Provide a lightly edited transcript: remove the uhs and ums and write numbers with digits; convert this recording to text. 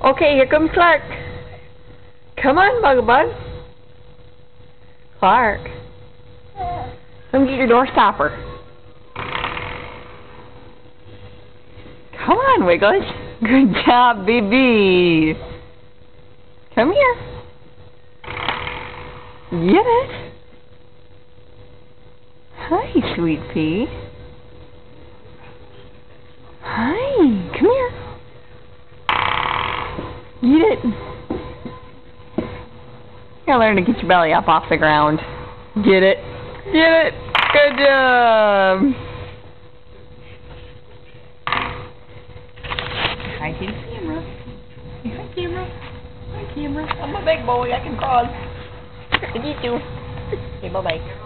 Okay, here comes Clark. Come on, Bugabug. Clark. Come get your door stopper. Come on, Wiggles. Good job, baby. Come here. Get it. Hi, sweet pea. Hi, come here. Get it. You gotta learn to get your belly up off the ground. Get it. Get it. Good job. Hi to the camera. Hi, camera. Hi, camera. I'm a big boy. I can crawl. Look at you two. Okay, bye-bye.